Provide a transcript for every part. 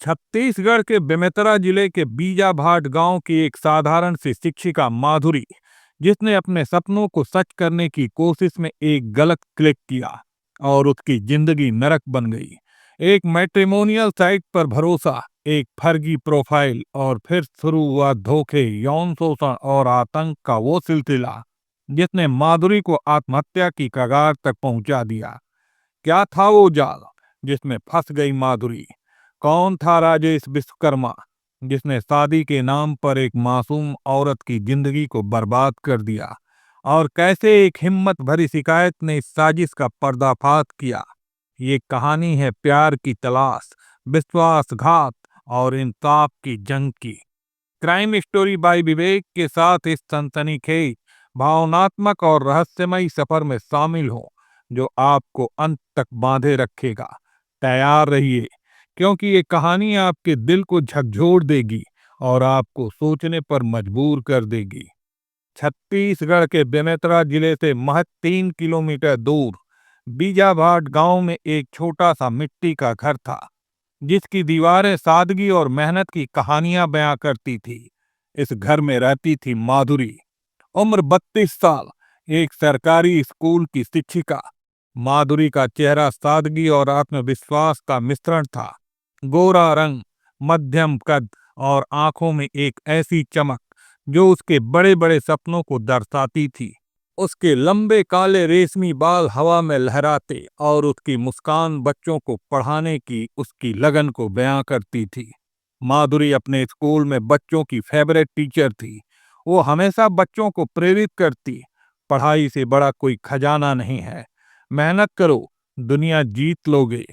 छत्तीसगढ़ के बेमेतरा जिले के बीजाभाट गांव की एक साधारण सी शिक्षिका माधुरी, जिसने अपने सपनों को सच करने की कोशिश में एक गलत क्लिक किया और उसकी जिंदगी नरक बन गई। एक मैट्रिमोनियल साइट पर भरोसा, एक फर्जी प्रोफाइल और फिर शुरू हुआ धोखे, यौन शोषण और आतंक का वो सिलसिला जिसने माधुरी को आत्महत्या की कगार तक पहुंचा दिया। क्या था वो जाल जिसमें फंस गई माधुरी? कौन था राजेश विश्वकर्मा जिसने शादी के नाम पर एक मासूम औरत की जिंदगी को बर्बाद कर दिया? और कैसे एक हिम्मत भरी शिकायत ने इस साजिश का पर्दाफाश किया? ये कहानी है प्यार की तलाश, विश्वासघात और इंसाफ की जंग की। क्राइम स्टोरी बाय विवेक के साथ इस सनसनीखेज, भावनात्मक और रहस्यमयी सफर में शामिल हो जो आपको अंत तक बांधे रखेगा। तैयार रहिए, क्योंकि ये कहानी आपके दिल को झकझोर देगी और आपको सोचने पर मजबूर कर देगी। छत्तीसगढ़ के बेमेतरा जिले से महज 3 किलोमीटर दूर बीजाभाट गांव में एक छोटा सा मिट्टी का घर था, जिसकी दीवारें सादगी और मेहनत की कहानियां बयां करती थी। इस घर में रहती थी माधुरी, उम्र 32 साल, एक सरकारी स्कूल की शिक्षिका। माधुरी का चेहरा सादगी और आत्मविश्वास का मिश्रण था। गोरा रंग, मध्यम कद और आंखों में एक ऐसी चमक जो उसके बड़े बड़े सपनों को दर्शाती थी। उसके लंबे काले रेशमी बाल हवा में लहराते और उसकी मुस्कान बच्चों को पढ़ाने की उसकी लगन को बयां करती थी। माधुरी अपने स्कूल में बच्चों की फेवरेट टीचर थी। वो हमेशा बच्चों को प्रेरित करती, पढ़ाई से बड़ा कोई खजाना नहीं है, मेहनत करो, दुनिया जीत लोगे।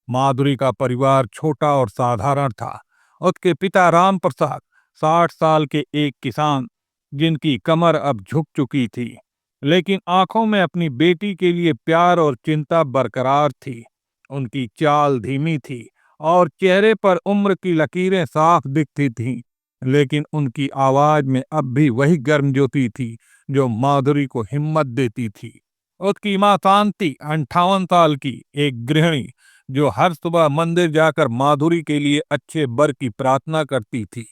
माधुरी का परिवार छोटा और साधारण था। उसके पिता राम प्रसाद 60 साल के एक किसान, जिनकी कमर अब झुक चुकी थी, लेकिन आंखों में अपनी बेटी के लिए प्यार और चिंता बरकरार थी। उनकी चाल धीमी थी और चेहरे पर उम्र की लकीरें साफ दिखती थीं, लेकिन उनकी आवाज में अब भी वही गर्मजोशी थी जो माधुरी को हिम्मत देती थी। उसकी मां शांति 58 साल की एक गृहिणी, जो हर सुबह मंदिर जाकर माधुरी के लिए अच्छे वर की प्रार्थना करती थी।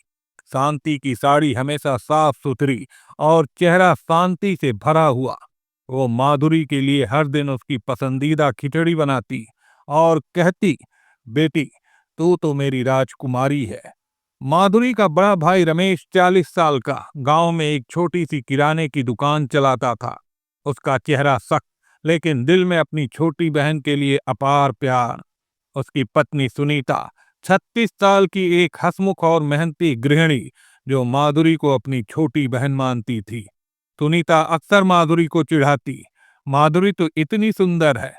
शांति की साड़ी हमेशा साफ सुथरी और चेहरा शांति से भरा हुआ। वो माधुरी के लिए हर दिन उसकी पसंदीदा खिचड़ी बनाती और कहती, बेटी तू तो मेरी राजकुमारी है। माधुरी का बड़ा भाई रमेश 40 साल का, गांव में एक छोटी सी किराने की दुकान चलाता था। उसका चेहरा सख्त, लेकिन दिल में अपनी छोटी बहन के लिए अपार प्यार। उसकी पत्नी सुनीता 36 साल की एक हंसमुख और मेहनती गृहिणी, जो माधुरी को अपनी छोटी बहन मानती थी। सुनीता अक्सर माधुरी को चिढ़ाती, माधुरी तो इतनी सुंदर है,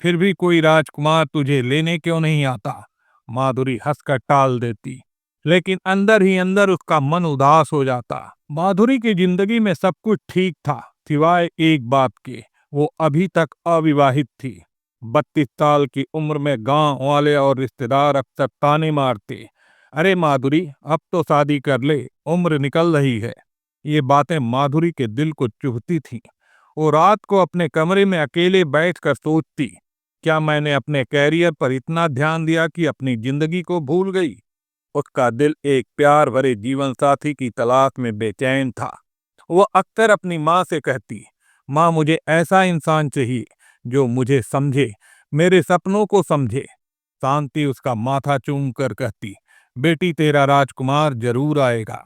फिर भी कोई राजकुमार तुझे लेने क्यों नहीं आता? माधुरी हंसकर टाल देती, लेकिन अंदर ही अंदर उसका मन उदास हो जाता। माधुरी की जिंदगी में सब कुछ ठीक था, सिवाय एक बात के, वो अभी तक अविवाहित थी। 32 साल की उम्र में गांव वाले और रिश्तेदार अक्सर ताने मारते, अरे माधुरी अब तो शादी कर ले, उम्र निकल रही है। ये बातें माधुरी के दिल को चुभती थीं। वो रात को अपने कमरे में अकेले बैठकर सोचती, क्या मैंने अपने कैरियर पर इतना ध्यान दिया कि अपनी जिंदगी को भूल गई? उसका दिल एक प्यार भरे जीवन साथी की तलाश में बेचैन था। वो अक्सर अपनी माँ से कहती, माँ मुझे ऐसा इंसान चाहिए जो मुझे समझे, मेरे सपनों को समझे। शांति उसका माथा चूम कर कहती, बेटी तेरा राजकुमार जरूर आएगा।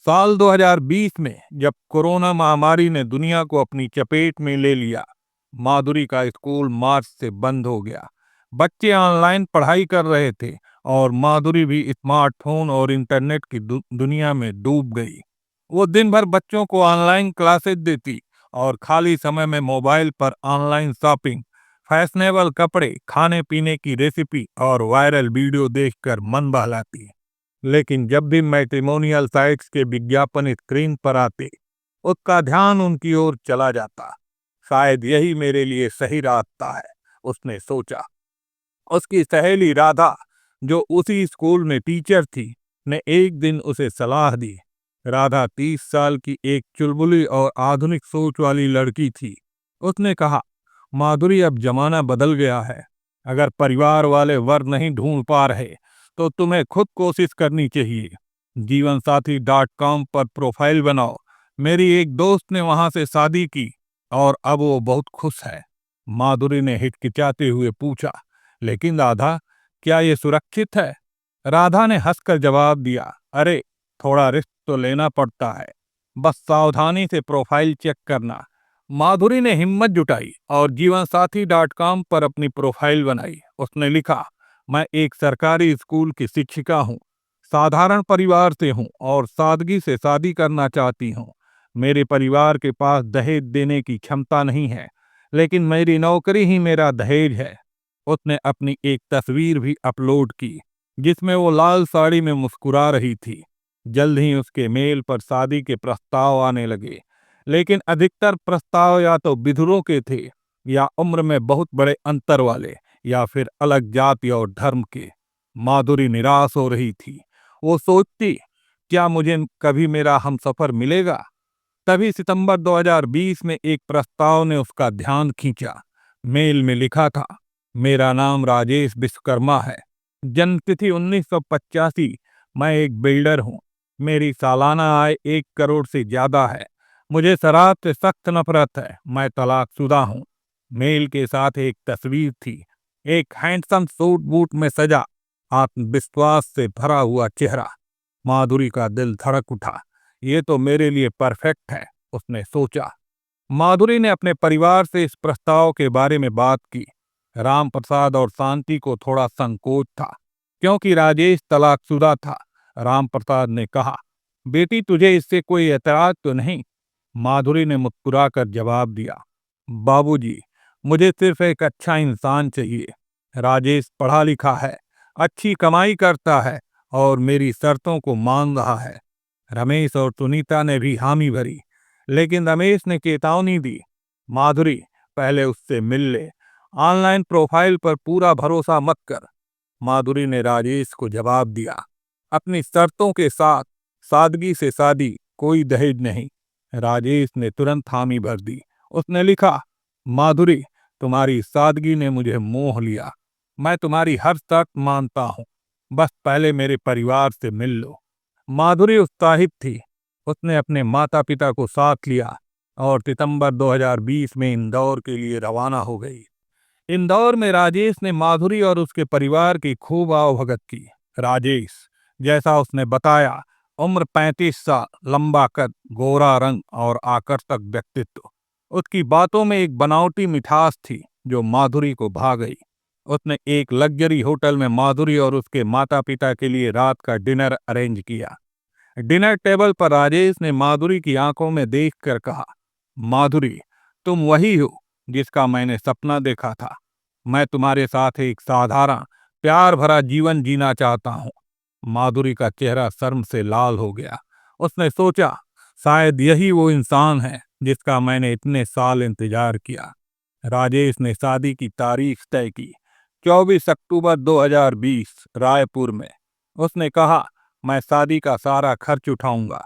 साल 2020 में जब कोरोना महामारी ने दुनिया को अपनी चपेट में ले लिया, माधुरी का स्कूल मार्च से बंद हो गया। बच्चे ऑनलाइन पढ़ाई कर रहे थे और माधुरी भी स्मार्टफोन और इंटरनेट की दुनिया में डूब गई। वो दिन भर बच्चों को ऑनलाइन क्लासेस देती और खाली समय में मोबाइल पर ऑनलाइन शॉपिंग, फैशनेबल कपड़े, खाने पीने की रेसिपी और वायरल वीडियो देखकर मन बहलाती। लेकिन जब भी मैट्रिमोनियल साइट्स के विज्ञापन स्क्रीन पर आते, उसका ध्यान उनकी ओर चला जाता। शायद यही मेरे लिए सही रास्ता है, उसने सोचा। उसकी सहेली राधा, जो उसी स्कूल में टीचर थी, ने एक दिन उसे सलाह दी। राधा 30 साल की एक चुलबुली और आधुनिक सोच वाली लड़की थी। उसने कहा, माधुरी अब जमाना बदल गया है। अगर परिवार वाले वर नहीं ढूंढ पा रहे तो तुम्हें खुद कोशिश करनी चाहिए। जीवनसाथी.com पर प्रोफाइल बनाओ। मेरी एक दोस्त ने वहां से शादी की और अब वो बहुत खुश है। माधुरी ने हिचकिचाते हुए पूछा, लेकिन राधा, क्या ये सुरक्षित है? राधा ने हंसकर जवाब दिया, अरे थोड़ा रिस्क तो लेना पड़ता है, बस सावधानी से प्रोफाइल चेक करना। माधुरी ने हिम्मत जुटाई और जीवनसाथी.com पर अपनी प्रोफाइल बनाई। उसने लिखा, मैं एक सरकारी स्कूल की शिक्षिका हूँ, साधारण परिवार से हूँ और सादगी से शादी करना चाहती हूँ। मेरे परिवार के पास दहेज देने की क्षमता नहीं है, लेकिन मेरी नौकरी ही मेरा दहेज है। उसने अपनी एक तस्वीर भी अपलोड की, जिसमें वो लाल साड़ी में मुस्कुरा रही थी। जल्द ही उसके मेल पर शादी के प्रस्ताव आने लगे, लेकिन अधिकतर प्रस्ताव या तो विधुरों के थे, या उम्र में बहुत बड़े अंतर वाले, या फिर अलग जाति और धर्म के। माधुरी निराश हो रही थी। वो सोचती, क्या मुझे कभी मेरा हमसफर मिलेगा? तभी सितंबर 2020 में एक प्रस्ताव ने उसका ध्यान खींचा। मेल में लिखा था, मेरा नाम राजेश विश्वकर्मा है, जन्मतिथि 1985, मैं एक बिल्डर हूँ, मेरी सालाना आय 1 करोड़ से ज्यादा है, मुझे शराब से सख्त नफरत है, मैं तलाकशुदा हूँ। मेल के साथ एक तस्वीर थी, एक हैंडसम सूट बूट में सजा, आत्मविश्वास से भरा हुआ चेहरा। माधुरी का दिल धड़क उठा। ये तो मेरे लिए परफेक्ट है, उसने सोचा। माधुरी ने अपने परिवार से इस प्रस्ताव के बारे में बात की। राम प्रसाद और शांति को थोड़ा संकोच था, क्योंकि राजेश तलाकशुदा था। राम प्रसाद ने कहा, बेटी तुझे इससे कोई एतराज तो नहीं? माधुरी ने मुस्कुराकर जवाब दिया, बाबूजी, मुझे सिर्फ एक अच्छा इंसान चाहिए। राजेश पढ़ा लिखा है, अच्छी कमाई करता है और मेरी शर्तों को मान रहा है। रमेश और सुनीता ने भी हामी भरी, लेकिन रमेश ने चेतावनी दी, माधुरी, पहले उससे मिल ले, ऑनलाइन प्रोफाइल पर पूरा भरोसा मत कर। माधुरी ने राजेश को जवाब दिया, अपनी शर्तों के साथ, सादगी से शादी, कोई दहेज नहीं। राजेश ने तुरंत हामी भर दी। उसने लिखा, माधुरी, तुम्हारी सादगी ने मुझे मोह लिया, मैं तुम्हारी हर शर्त मानता हूँ, बस पहले मेरे परिवार से मिल लो। माधुरी उत्साहित थी। उसने अपने माता पिता को साथ लिया और सितंबर 2020 में इंदौर के लिए रवाना हो गई। इंदौर में राजेश ने माधुरी और उसके परिवार की खूब आवभगत की। राजेश, जैसा उसने बताया, उम्र 35 साल, लंबा कद, गोरा रंग और आकर्षक व्यक्तित्व। उसकी बातों में एक बनावटी मिठास थी जो माधुरी को भा गई। उसने एक लग्जरी होटल में माधुरी और उसके माता पिता के लिए रात का डिनर अरेंज किया। डिनर टेबल पर राजेश ने माधुरी की आंखों में देखकर कहा, माधुरी, तुम वही हो जिसका मैंने सपना देखा था। मैं तुम्हारे साथ एक साधारण, प्यार भरा जीवन जीना चाहता हूँ। माधुरी का चेहरा शर्म से लाल हो गया। उसने सोचा, शायद यही वो इंसान है जिसका मैंने इतने साल इंतजार किया। राजेश ने शादी की तारीख तय की, 24 अक्टूबर 2020, रायपुर में। उसने कहा, मैं शादी का सारा खर्च उठाऊंगा,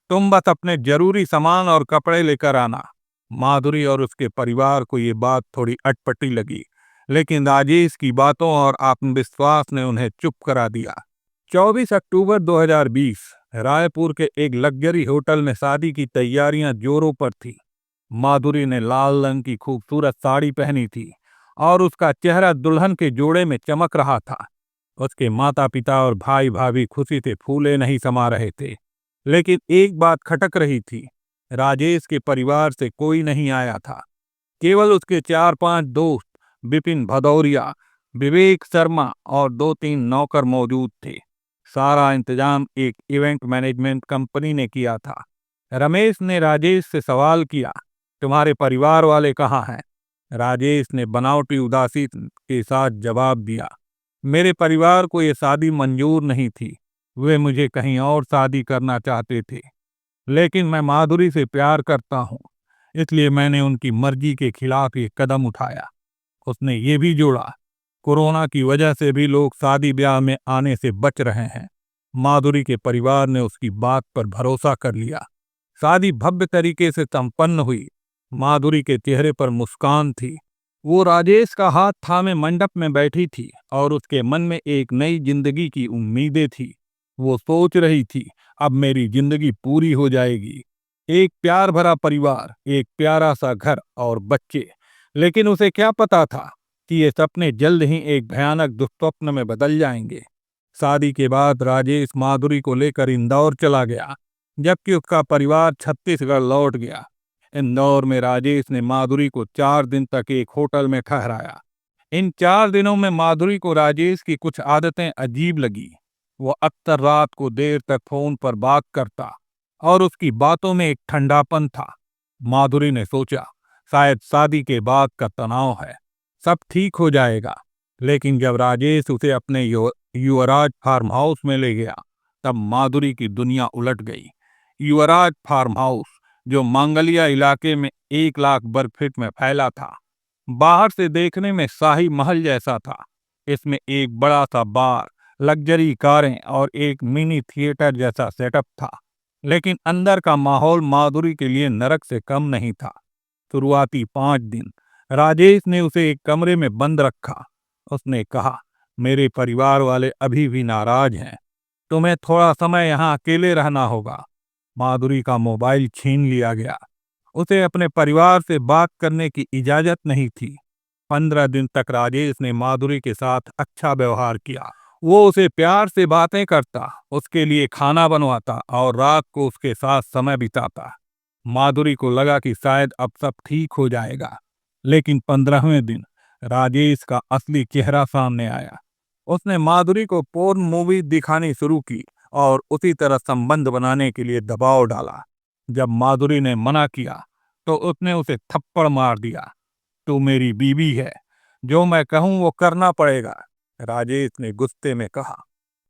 तुम बस अपने जरूरी सामान और कपड़े लेकर आना। माधुरी और उसके परिवार को ये बात थोड़ी अटपटी लगी, लेकिन राजेश की बातों और आत्मविश्वास ने उन्हें चुप करा दिया। 24 अक्टूबर 2020, रायपुर के एक लग्जरी होटल में शादी की तैयारियां जोरों पर थी। माधुरी ने लाल रंग की खूबसूरत साड़ी पहनी थी और उसका चेहरा दुल्हन के जोड़े में चमक रहा था। उसके माता पिता और भाई भाभी खुशी से फूले नहीं समा रहे थे, लेकिन एक बात खटक रही थी, राजेश के परिवार से कोई नहीं आया था। केवल उसके 4-5 दोस्त, विपिन भदौरिया, विवेक शर्मा और 2-3 नौकर मौजूद थे। सारा इंतजाम एक इवेंट मैनेजमेंट कंपनी ने किया था। रमेश ने राजेश से सवाल किया, तुम्हारे परिवार वाले कहाँ हैं? राजेश ने बनावटी उदासी के साथ जवाब दिया, मेरे परिवार को ये शादी मंजूर नहीं थी, वे मुझे कहीं और शादी करना चाहते थे, लेकिन मैं माधुरी से प्यार करता हूँ, इसलिए मैंने उनकी मर्जी के खिलाफ ये कदम उठाया। उसने ये भी जोड़ा, कोरोना की वजह से भी लोग शादी ब्याह में आने से बच रहे हैं। माधुरी के परिवार ने उसकी बात पर भरोसा कर लिया। शादी भव्य तरीके से संपन्न हुई। माधुरी के चेहरे पर मुस्कान थी। वो राजेश का हाथ थामे मंडप में बैठी थी और उसके मन में एक नई जिंदगी की उम्मीदें थी। वो सोच रही थी, अब मेरी जिंदगी पूरी हो जाएगी। एक प्यार भरा परिवार, एक प्यारा सा घर और बच्चे। लेकिन उसे क्या पता था कि ये सपने जल्द ही एक भयानक दुस्वप्न में बदल जाएंगे। शादी के बाद राजेश माधुरी को लेकर इंदौर चला गया, जबकि उसका परिवार छत्तीसगढ़ लौट गया। इंदौर में राजेश ने माधुरी को 4 दिन तक एक होटल में ठहराया। इन 4 दिनों में माधुरी को राजेश की कुछ आदतें अजीब लगी। वो अक्सर रात को देर तक फोन पर बात करता और उसकी बातों में एक ठंडापन था। माधुरी ने सोचा, शायद शादी के बाद का तनाव है, सब ठीक हो जाएगा। लेकिन जब राजेश उसे अपने युवराज फार्म हाउस में ले गया, तब माधुरी की दुनिया उलट गई। युवराज फार्म हाउस, जो मांगलिया इलाके में 1 लाख वर्ग फीट में फैला था, बाहर से देखने में शाही महल जैसा था। इसमें एक बड़ा सा बार, लग्जरी कारें और एक मिनी थिएटर जैसा सेटअप था। लेकिन अंदर का माहौल माधुरी के लिए नरक से कम नहीं था। शुरुआती 5 दिन राजेश ने उसे एक कमरे में बंद रखा। उसने कहा, मेरे परिवार वाले अभी भी नाराज हैं, तुम्हें थोड़ा समय यहाँ अकेले रहना होगा। माधुरी का मोबाइल छीन लिया गया। उसे अपने परिवार से बात करने की इजाजत नहीं थी। 15 दिन तक राजेश ने माधुरी के साथ अच्छा व्यवहार किया। वो उसे प्यार से बातें करता, उसके लिए खाना बनवाता और रात को उसके साथ समय बिताता। माधुरी को लगा कि शायद अब सब ठीक हो जाएगा। लेकिन 15वें दिन राजेश का असली चेहरा सामने आया। उसने माधुरी को पोर्न मूवी दिखानी शुरू की और उसी तरह संबंध बनाने के लिए दबाव डाला। जब माधुरी ने मना किया, तो उसने उसे थप्पड़ मार दिया। तू मेरी बीवी है, जो मैं कहूं वो करना पड़ेगा, राजेश ने गुस्से में कहा।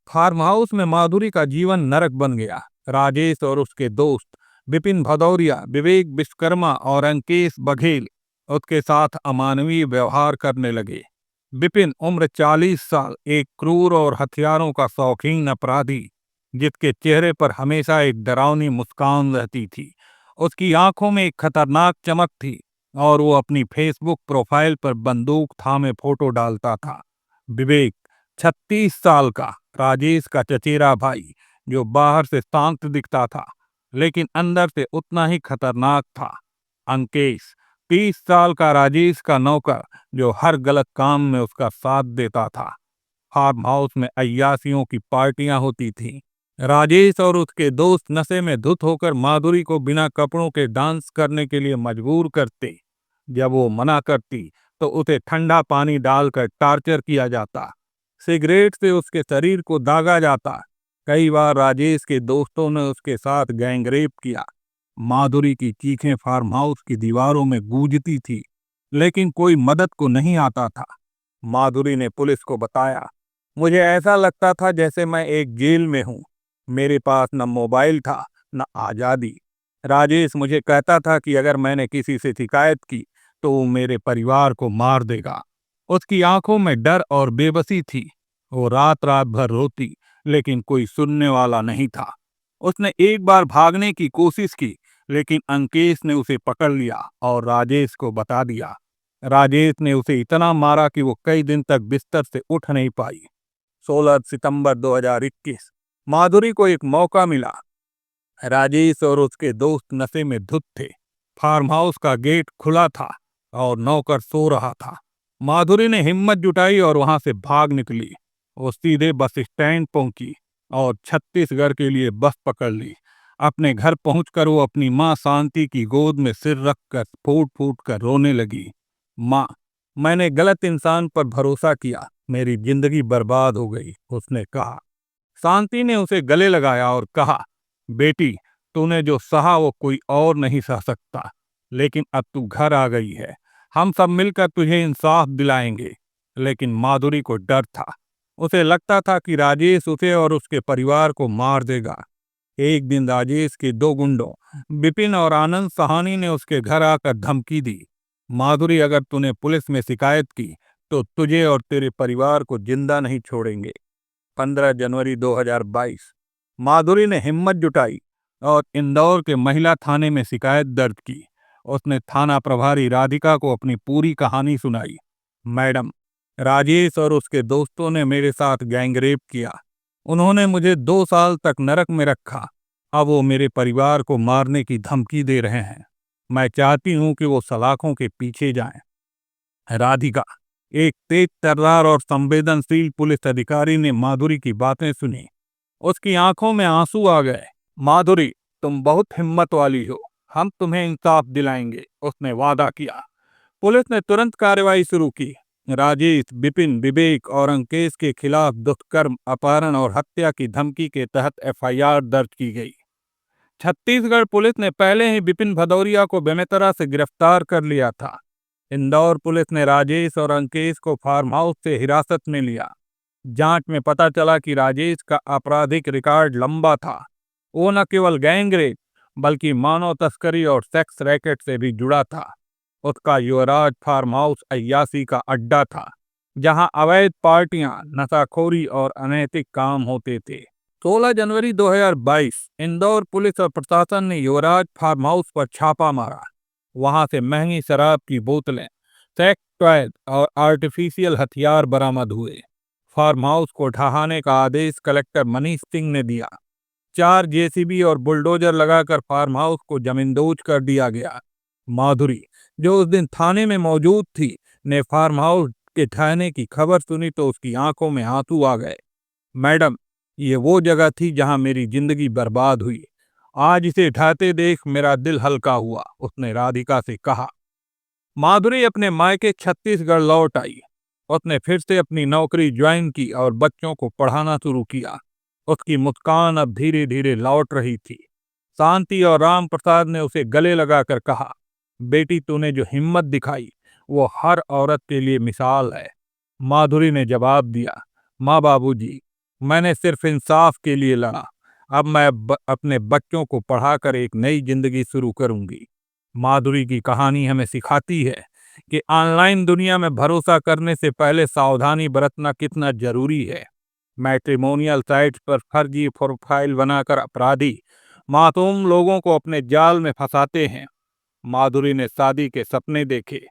फार्म हाउस में माधुरी का जीवन नरक बन गया। राजेश और उसके दोस्त विपिन भदौरिया, विवेक विश्वकर्मा और अंकेश बघेल उसके साथ अमानवीय व्यवहार करने लगे। विपिन, उम्र 40 साल, एक क्रूर और हथियारों का शौकीन अपराधी, जिसके चेहरे पर हमेशा एक डरावनी मुस्कान रहती थी। उसकी आंखों में एक खतरनाक चमक थी और वो अपनी फेसबुक प्रोफाइल पर बंदूक थामे फोटो डालता था। विवेक, 36 साल का, राजेश का चचेरा भाई, जो बाहर से शांत दिखता था लेकिन अंदर से उतना ही खतरनाक था। अंकेश, 30 साल का, राजेश का नौकर, जो हर गलत काम में उसका साथ देता था। फार्म हाउस में अय्यासियों की पार्टियां होती थीं। राजेश और उसके दोस्त नशे में धुत होकर माधुरी को बिना कपड़ों के डांस करने के लिए मजबूर करते। जब वो मना करती, तो उसे ठंडा पानी डालकर टार्चर किया जाता। सिगरेट से उसके शरीर को दागा जाता। कई बार राजेश के दोस्तों ने उसके साथ गैंगरेप किया। माधुरी की चीखें फार्म हाउस की दीवारों में गूंजती थी, लेकिन कोई मदद को नहीं आता था। माधुरी ने पुलिस को बताया, मुझे ऐसा लगता था जैसे मैं एक जेल में हूँ। मेरे पास न मोबाइल था, न आज़ादी। राजेश मुझे कहता था कि अगर मैंने किसी से शिकायत की, तो वो मेरे परिवार को मार देगा। उसकी आंखों में डर और बेबसी थी। वो रात रात भर रोती, लेकिन कोई सुनने वाला नहीं था। उसने एक बार भागने की कोशिश की, लेकिन अंकेश ने उसे पकड़ लिया और राजेश को बता दिया। राजेश ने उसे इतना मारा कि वो कई दिन तक बिस्तर से उठ नहीं पाई। 16 सितंबर 2021 माधुरी को एक मौका मिला। राजेश और उसके दोस्त नशे में धुत थे। फार्म हाउस का गेट खुला था और नौकर सो रहा था। माधुरी ने हिम्मत जुटाई और वहां से भाग निकली। वो सीधे बस स्टैंड पहुंची और छत्तीसगढ़ के लिए बस पकड़ ली। अपने घर पहुंचकर वो अपनी मां शांति की गोद में सिर रखकर फूट फूट कर रोने लगी। मां, मैंने गलत इंसान पर भरोसा किया, मेरी जिंदगी बर्बाद हो गई, उसने कहा। शांति ने उसे गले लगाया और कहा, बेटी, तूने जो सहा वो कोई और नहीं सह सकता, लेकिन अब तू घर आ गई है, हम सब मिलकर तुझे इंसाफ दिलाएंगे। लेकिन माधुरी को डर था। उसे लगता था कि राजेश उसे और उसके परिवार को मार देगा। एक दिन राजेश के दो गुंडों, विपिन और आनंद सहानी, ने उसके घर आकर धमकी दी, माधुरी, अगर तूने पुलिस में शिकायत की तो तुझे और तेरे परिवार को जिंदा नहीं छोड़ेंगे। 15 जनवरी 2022 माधुरी ने हिम्मत जुटाई और इंदौर के महिला थाने में शिकायत दर्ज की। उसने थाना प्रभारी राधिका को अपनी पूरी कहानी सुनाई। मैडम, राजेश और उसके दोस्तों ने मेरे साथ गैंगरेप किया। उन्होंने मुझे 2 साल तक नरक में रखा। अब वो मेरे परिवार को मारने की धमकी दे रहे हैं। मैं चाहती हूं कि वो सलाखों के पीछे जाएं। राधिका, एक तेज तर्रार और संवेदनशील पुलिस अधिकारी ने माधुरी की बातें सुनी। उसकी आंखों में आंसू आ गए। माधुरी, तुम बहुत हिम्मत वाली हो। हम तुम्हें इंसाफ दिलाएंगे, उसने वादा किया। पुलिस ने तुरंत कार्रवाई शुरू की। राजेश, विपिन, विवेक और अंकेश के खिलाफ दुष्कर्म, अपहरण और हत्या की धमकी के तहत एफआईआर दर्ज की गई। छत्तीसगढ़ पुलिस ने पहले ही विपिन भदौरिया को बेमेतरा से गिरफ्तार कर लिया था। इंदौर पुलिस ने राजेश और अंकेश को फार्म हाउस से हिरासत में लिया। जांच में पता चला कि राजेश का आपराधिक रिकॉर्ड लंबा था। वो न केवल गैंगरेप बल्कि मानव तस्करी और सेक्स रैकेट से भी जुड़ा था। उसका युवराज फार्म हाउस अय्यासी का अड्डा था, जहां अवैध पार्टियां, नशाखोरी और अनैतिक काम होते थे। 16 जनवरी 2022 इंदौर पुलिस और प्रशासन ने युवराज फार्म हाउस पर छापा मारा। वहां से महंगी शराब की बोतलें, सेक्स टॉयज और आर्टिफिशियल हथियार बरामद हुए। फार्म हाउस को ढहाने का आदेश कलेक्टर मनीष सिंह ने दिया। 4 जेसीबी और बुलडोजर लगाकर फार्म हाउस को जमींदोज कर दिया गया। माधुरी, जो उस दिन थाने में मौजूद थी, ने फार्म हाउस के ढहने की खबर सुनी तो उसकी आंखों में आंसू आ गए। मैडम, ये वो जगह थी जहां मेरी जिंदगी बर्बाद हुई। आज इसे ढहते देख मेरा दिल हल्का हुआ, उसने राधिका से कहा। माधुरी अपने मायके छत्तीसगढ़ लौट आई। उसने फिर से अपनी नौकरी ज्वाइन की और बच्चों को पढ़ाना शुरू किया। उसकी मुस्कान अब धीरे धीरे लौट रही थी। शांति और राम प्रसाद ने उसे गले लगाकर कहा, बेटी, तूने जो हिम्मत दिखाई वो हर औरत के लिए मिसाल है। माधुरी ने जवाब दिया, माँ बाबूजी, मैंने सिर्फ इंसाफ के लिए लड़ा। अब मैं अपने बच्चों को पढ़ाकर एक नई जिंदगी शुरू करूंगी। माधुरी की कहानी हमें सिखाती है कि ऑनलाइन दुनिया में भरोसा करने से पहले सावधानी बरतना कितना जरूरी है। मैट्रिमोनियल साइट्स पर फर्जी प्रोफाइल बनाकर अपराधी मासूम लोगों को अपने जाल में फंसाते हैं। माधुरी ने शादी के सपने देखे,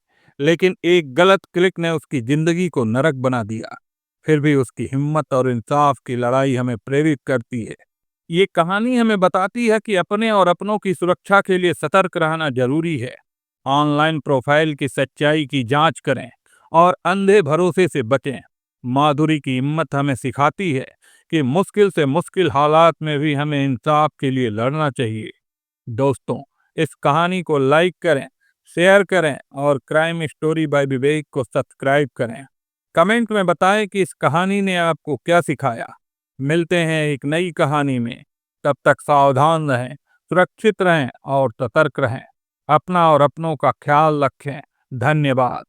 लेकिन एक गलत क्लिक ने उसकी जिंदगी को नरक बना दिया। फिर भी उसकी हिम्मत और इंसाफ की लड़ाई हमें प्रेरित करती है। ये कहानी हमें बताती है कि अपने और अपनों की सुरक्षा के लिए सतर्क रहना जरूरी है। ऑनलाइन प्रोफाइल की सच्चाई की जांच करें और अंधे भरोसे से बचें। माधुरी की हिम्मत हमें सिखाती है कि मुश्किल से मुश्किल हालात में भी हमें इंसाफ के लिए लड़ना चाहिए। दोस्तों, इस कहानी को लाइक करें, शेयर करें और क्राइम स्टोरी बाय विवेक को सब्सक्राइब करें। कमेंट में बताएं कि इस कहानी ने आपको क्या सिखाया। मिलते हैं एक नई कहानी में। तब तक सावधान रहें, सुरक्षित रहें और सतर्क रहें। अपना और अपनों का ख्याल रखें। धन्यवाद।